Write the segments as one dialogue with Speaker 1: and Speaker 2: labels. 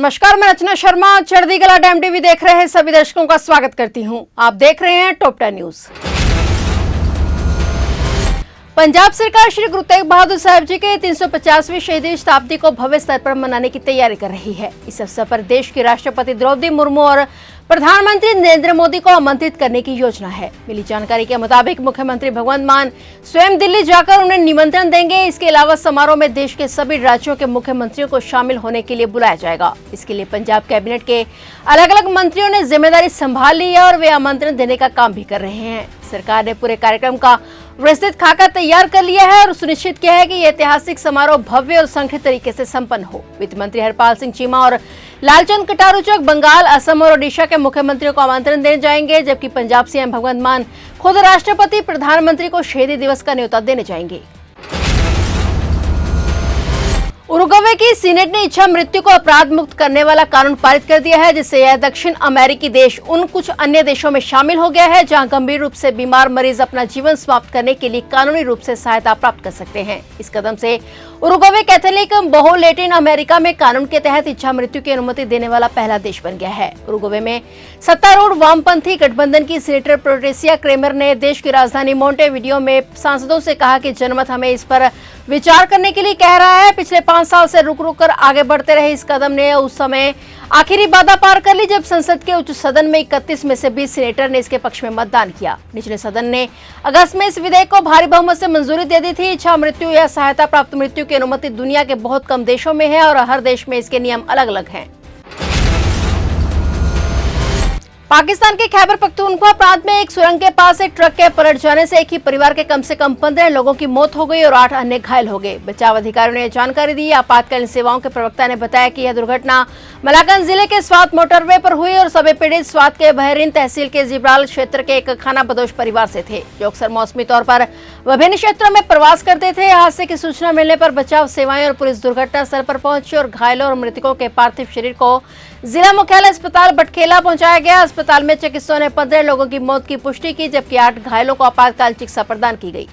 Speaker 1: नमस्कार, मैं रचना शर्मा। चढ़ती कला टाइम टीवी देख रहे हैं सभी दर्शकों का स्वागत करती हूं। आप देख रहे हैं टॉप 10 न्यूज। पंजाब सरकार श्री गुरु तेग बहादुर साहब जी के 350वीं शहीदी शताब्दी को भव्य स्तर पर मनाने की तैयारी कर रही है। इस अवसर पर देश की राष्ट्रपति द्रौपदी मुर्मू और प्रधानमंत्री नरेंद्र मोदी को आमंत्रित करने की योजना है। मिली जानकारी के मुताबिक मुख्यमंत्री भगवंत मान स्वयं दिल्ली जाकर उन्हें निमंत्रण देंगे। इसके अलावा समारोह में देश के सभी राज्यों के मुख्यमंत्रियों को शामिल होने के लिए बुलाया जाएगा। इसके लिए पंजाब कैबिनेट के अलग अलग मंत्रियों ने जिम्मेदारी संभाल ली है और वे आमंत्रण देने का काम भी कर रहे हैं। सरकार ने पूरे कार्यक्रम का विस्तृत खाका तैयार कर लिया है और सुनिश्चित किया है कि यह ऐतिहासिक समारोह भव्य और संगठित तरीके से संपन्न हो। वित्त मंत्री हरपाल सिंह चीमा और लालचंद कटारुचक बंगाल, असम और ओडिशा के मुख्यमंत्रियों को आमंत्रण देने जाएंगे, जबकि पंजाब सीएम भगवंत मान खुद राष्ट्रपति प्रधानमंत्री को शहीदी दिवस का न्योता देने जाएंगे। उरुग्वे की सीनेट ने इच्छा मृत्यु को अपराध मुक्त करने वाला कानून पारित कर दिया है, जिससे यह दक्षिण अमेरिकी देश उन कुछ अन्य देशों में शामिल हो गया है जहां गंभीर रूप से बीमार मरीज अपना जीवन समाप्त करने के लिए कानूनी रूप से सहायता प्राप्त कर सकते हैं। इस कदम से उरुग्वे कैथोलिक बहु लैटिन अमेरिका में कानून के तहत इच्छा मृत्यु की अनुमति देने वाला पहला देश बन गया है। उरुग्वे में सत्तारूढ़ वामपंथी गठबंधन की सीनेटर पेट्रिसिया क्रेमर ने देश की राजधानी मोंटेविडियो में सांसदों से कहा कि जनमत हमें इस पर विचार करने के लिए कह रहा है। पिछले 5 साल से रुक रुक कर आगे बढ़ते रहे इस कदम ने उस समय आखिरी बाधा पार कर ली जब संसद के उच्च सदन में 31 में से 20 सीनेटर ने इसके पक्ष में मतदान किया। निचले सदन ने अगस्त में इस विधेयक को भारी बहुमत से मंजूरी दे दी थी। इच्छा मृत्यु या सहायता प्राप्त मृत्यु की अनुमति दुनिया के बहुत कम देशों में है और हर देश में इसके नियम अलग अलग हैं। पाकिस्तान के खैबर पख्तूनख्वा प्रांत में एक सुरंग के पास एक ट्रक के पलट जाने से एक ही परिवार के कम से कम 15 लोगों की मौत हो गई और 8 अन्य घायल हो गए। बचाव अधिकारियों ने जानकारी दी। आपातकालीन सेवाओं के प्रवक्ता ने बताया कि यह दुर्घटना मलाकंद जिले के स्वात मोटरवे पर हुई और सभी पीड़ित स्वात के बहरीन तहसील के जिब्राल क्षेत्र के एक खाना बदोश परिवार से थे, जो अक्सर मौसमी तौर पर विभिन्न क्षेत्रों में प्रवास करते थे। हादसे की सूचना मिलने पर बचाव सेवाएं और पुलिस दुर्घटना स्थल पर पहुंची और घायलों और मृतकों के पार्थिव शरीर को जिला मुख्यालय अस्पताल बटखेला पहुंचाया गया। अस्पताल में चिकित्सकों ने 15 लोगों की मौत की पुष्टि की, जबकि 8 घायलों को आपातकाल चिकित्सा प्रदान की गई।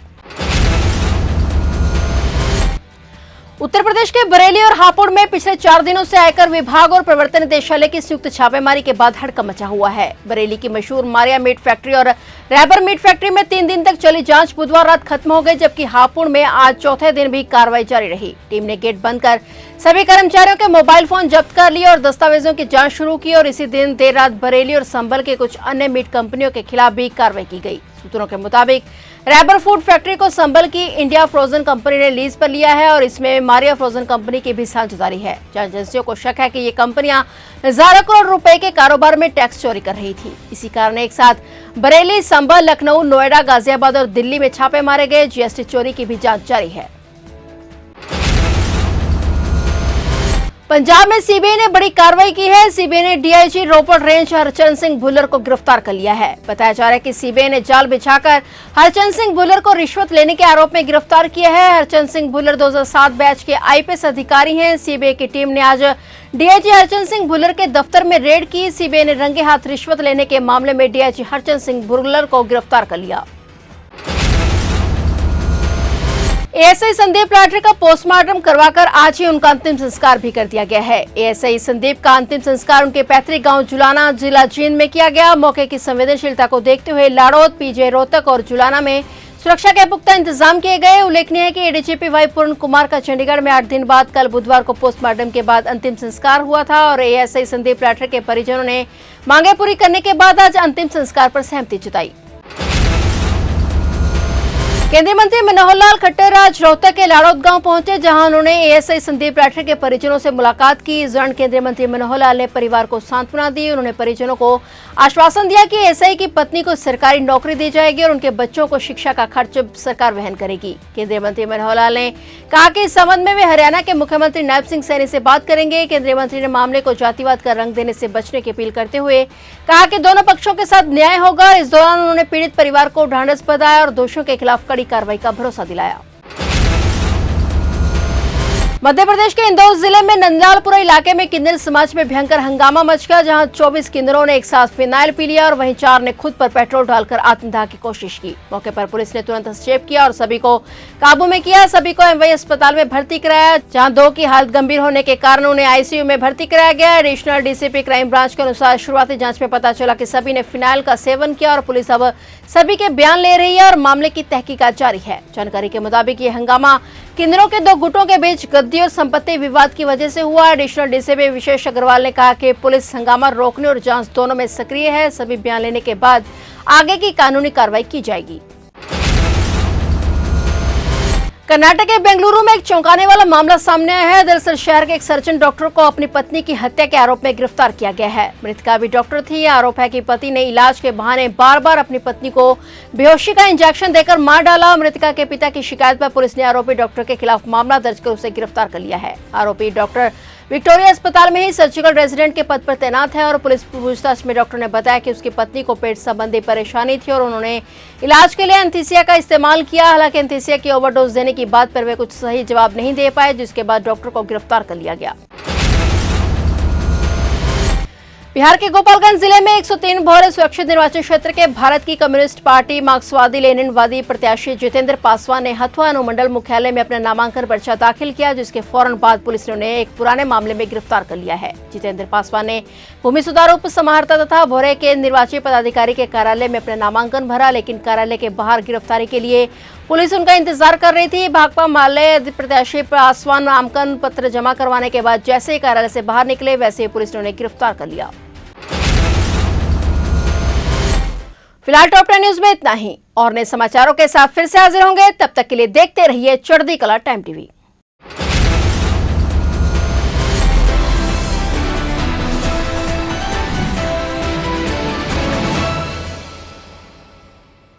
Speaker 1: उत्तर प्रदेश के बरेली और हापुड़ में पिछले 4 दिनों से आयकर विभाग और प्रवर्तन निदेशालय की संयुक्त छापेमारी के बाद हड़कंप मचा हुआ है। बरेली की मशहूर मारिया मीट फैक्ट्री और रैबर मीट फैक्ट्री में 3 दिन तक चली जांच बुधवार रात खत्म हो गई, जबकि हापुड़ में आज चौथे दिन भी कार्रवाई जारी रही। टीम ने गेट बंद कर सभी कर्मचारियों के मोबाइल फोन जब्त कर लिए और दस्तावेजों की जांच शुरू की और इसी दिन देर रात बरेली और संभल के कुछ अन्य मीट कंपनियों के खिलाफ भी कार्रवाई की गई। सूत्रों के मुताबिक रैबर फूड फैक्ट्री को संभल की इंडिया फ्रोजन कंपनी ने लीज पर लिया है और इसमें मारिया फ्रोजन कंपनी की भी साझेदारी है। जांच एजेंसियों को शक है कि ये कंपनियां हजारों करोड़ रुपए के कारोबार में टैक्स चोरी कर रही थी। इसी कारण एक साथ बरेली, संभल, लखनऊ, नोएडा, गाजियाबाद और दिल्ली में छापे मारे गए। जीएसटी चोरी की भी जांच जारी है। पंजाब में सीबीआई ने बड़ी कार्रवाई की है। सीबीआई ने डीआईजी रोपड़ रेंज हरचंद सिंह भुल्लर को गिरफ्तार कर लिया है। बताया जा रहा है कि सीबीआई ने जाल बिछाकर हरचंद सिंह भुल्लर को रिश्वत लेने के आरोप में गिरफ्तार किया है। हरचंद सिंह भुल्लर 2007 बैच के आईपीएस अधिकारी हैं। सीबीआई की टीम ने आज डीआईजी हरचंद सिंह भुल्लर के दफ्तर में रेड की। सीबीआई ने रंगे हाथ रिश्वत लेने के मामले में डीआईजी हरचंद सिंह भुल्लर को गिरफ्तार कर लिया। एएसआई संदीप लाठर का पोस्टमार्टम करवाकर आज ही उनका अंतिम संस्कार भी कर दिया गया है। एएसआई संदीप का अंतिम संस्कार उनके पैतृक गांव जुलाना, जिला जींद में किया गया। मौके की संवेदनशीलता को देखते हुए लाड़ौद, पीजे, रोहतक और जुलाना में सुरक्षा के पुख्ता इंतजाम किए गए। उल्लेखनीय है कि एडीजीपी वाई पूर्ण कुमार का चंडीगढ़ में 8 दिन बाद कल बुधवार को पोस्टमार्टम के बाद अंतिम संस्कार हुआ था और एएसआई संदीप लाठर के परिजनों ने मांगे पूरी करने के बाद आज अंतिम संस्कार पर सहमति जताई। केंद्रीय मंत्री मनोहर लाल खट्टर आज रोहतक के लाड़ौद गांव पहुंचे, जहां उन्होंने एएसआई संदीप लाठर के परिजनों से मुलाकात की। इस दौरान केंद्रीय मंत्री मनोहर लाल ने परिवार को सांत्वना दी। उन्होंने परिजनों को आश्वासन दिया कि एएसआई की पत्नी को सरकारी नौकरी दी जाएगी और उनके बच्चों को शिक्षा का खर्च सरकार वहन करेगी। केंद्रीय मंत्री मनोहर लाल ने कहा कि इस संबंध में वे हरियाणा के मुख्यमंत्री नायब सिंह सैनी से बात करेंगे। केंद्रीय मंत्री ने मामले को जातिवाद का रंग देने से बचने की अपील करते हुए कहा कि दोनों पक्षों के साथ न्याय होगा। इस दौरान उन्होंने पीड़ित परिवार को ढांढस बंधाया और दोषियों के खिलाफ कड़ी कार्रवाई का भरोसा दिलाया। मध्य प्रदेश के इंदौर जिले में नंदलालपुरा इलाके में किन्नर समाज में भयंकर हंगामा मच गया, जहां 24 किन्नरों ने एक साथ फिनाइल पी लिया और वहीं 4 ने खुद पर पेट्रोल डालकर आत्मदाह की कोशिश की। मौके पर पुलिस ने तुरंत हस्तक्षेप किया और सभी को काबू में किया। सभी को एमवाई अस्पताल में भर्ती कराया, जहां 2 की हालत गंभीर होने के कारण उन्हें आईसीयू में भर्ती कराया गया। एडिशनल डीसीपी क्राइम ब्रांच के अनुसार शुरुआती जाँच में पता चला कि सभी ने फिनाइल का सेवन किया और पुलिस अब सभी के बयान ले रही है और मामले की तहकीकात जारी है। जानकारी के मुताबिक ये हंगामा किन्नरों के 2 गुटों के बीच गद्दी और संपत्ति विवाद की वजह से हुआ। एडिशनल डीसीपी विशेष अग्रवाल ने कहा कि पुलिस हंगामा रोकने और जांच दोनों में सक्रिय है। सभी बयान लेने के बाद आगे की कानूनी कार्रवाई की जाएगी। कर्नाटक के बेंगलुरु में एक चौंकाने वाला मामला सामने आया है। दरअसल शहर के एक सर्जन डॉक्टर को अपनी पत्नी की हत्या के आरोप में गिरफ्तार किया गया है। मृतका भी डॉक्टर थी। आरोप है कि पति ने इलाज के बहाने बार बार अपनी पत्नी को बेहोशी का इंजेक्शन देकर मार डाला। मृतका के पिता की शिकायत पर पुलिस ने आरोपी डॉक्टर के खिलाफ मामला दर्ज कर उसे गिरफ्तार कर लिया है। आरोपी डॉक्टर विक्टोरिया अस्पताल में ही सर्जिकल रेजिडेंट के पद पर तैनात है और पुलिस पूछताछ में डॉक्टर ने बताया कि उसकी पत्नी को पेट संबंधी परेशानी थी और उन्होंने इलाज के लिए एंथीसिया का इस्तेमाल किया। हालांकि एंथीसिया की ओवरडोज देने की बात पर वे कुछ सही जवाब नहीं दे पाए, जिसके बाद डॉक्टर को गिरफ्तार कर लिया गया। बिहार के गोपालगंज जिले में 103 भोरे सुरक्षित निर्वाचन क्षेत्र के भारत की कम्युनिस्ट पार्टी मार्क्सवादी लेनिनवादी प्रत्याशी जितेंद्र पासवान ने हथुआ अनुमंडल मुख्यालय में अपना नामांकन पर्चा दाखिल किया, जिसके फौरन बाद पुलिस ने उन्हें एक पुराने मामले में गिरफ्तार कर लिया है। जितेंद्र पासवान ने भूमि सुधार उप समाहर्ता तथा भोरे के निर्वाची पदाधिकारी के कार्यालय में अपना नामांकन भरा, लेकिन कार्यालय के बाहर गिरफ्तारी के लिए पुलिस उनका इंतजार कर रही थी। भाकपा माले प्रत्याशी पासवान नामांकन पत्र जमा करवाने के बाद जैसे ही कार्यालय से बाहर निकले, वैसे ही पुलिस ने उन्हें गिरफ्तार कर लिया। फिलहाल टॉप 10 न्यूज में इतना ही और नए समाचारों के साथ फिर से हाजिर होंगे। तब तक के लिए देखते रहिए चढ़ती कला टाइम टीवी।